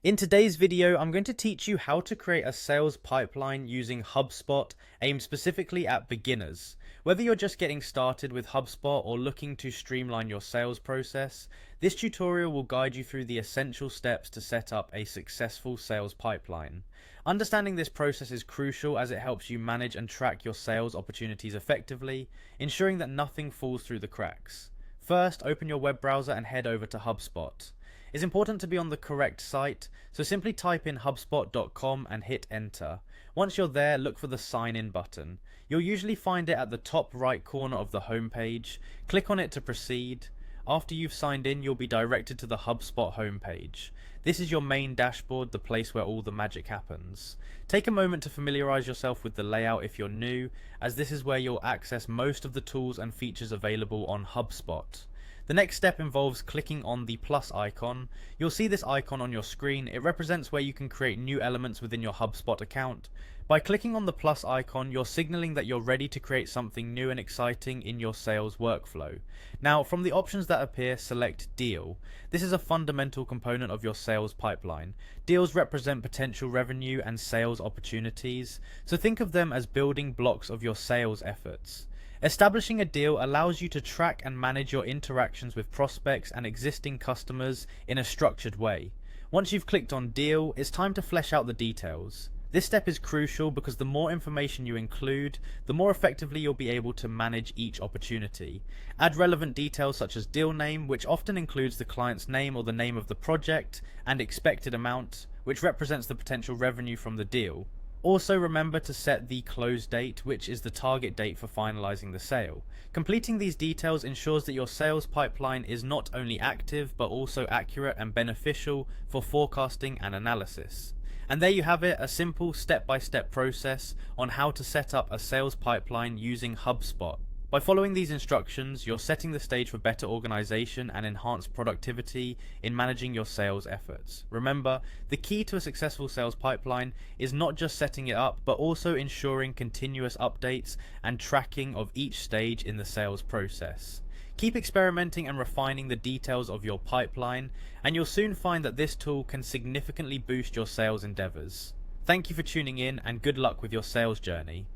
In today's video, I'm going to teach you how to create a sales pipeline using Hubspot aimed specifically at beginners. Whether you're just getting started with HubSpot or looking to streamline your sales process, this tutorial will guide you through the essential steps to set up a successful sales pipeline. Understanding this process is crucial as it helps you manage and track your sales opportunities effectively, ensuring that nothing falls through the cracks. First, open your web browser and head over to Hubspot. It's important to be on the correct site, so simply type in hubspot.com and hit enter. Once you're there, look for the sign in button. You'll usually find it at the top right corner of the home page. Click on it to proceed. After you've signed in, you'll be directed to the Hubspot homepage. This is your main dashboard, the place where all the magic happens. Take a moment to familiarize yourself with the layout if you're new, as this is where you'll access most of the tools and features available on HubSpot. The next step involves clicking on the plus icon. You'll see this icon on your screen. It represents where you can create new elements within your HubSpot account. By clicking on the plus icon, you're signaling that you're ready to create something new and exciting in your sales workflow. Now, from the options that appear, select Deal. This is a fundamental component of your sales pipeline. Deals represent potential revenue and sales opportunities, so think of them as building blocks of your sales efforts. Establishing a deal allows you to track and manage your interactions with prospects and existing customers in a structured way. Once you've clicked on Deal, it's time to flesh out the details. This step is crucial because the more information you include, the more effectively you'll be able to manage each opportunity. Add relevant details such as deal name, which often includes the client's name or the name of the project, and expected amount, which represents the potential revenue from the deal. Also remember to set the close date, which is the target date for finalizing the sale. Completing these details ensures that your sales pipeline is not only active but also accurate and beneficial for forecasting and analysis. And there you have it, a simple step-by-step process on how to set up a sales pipeline using HubSpot. By following these instructions, you're setting the stage for better organization and enhanced productivity in managing your sales efforts. Remember, the key to a successful sales pipeline is not just setting it up, but also ensuring continuous updates and tracking of each stage in the sales process. Keep experimenting and refining the details of your pipeline, and you'll soon find that this tool can significantly boost your sales endeavors. Thank you for tuning in, and good luck with your sales journey.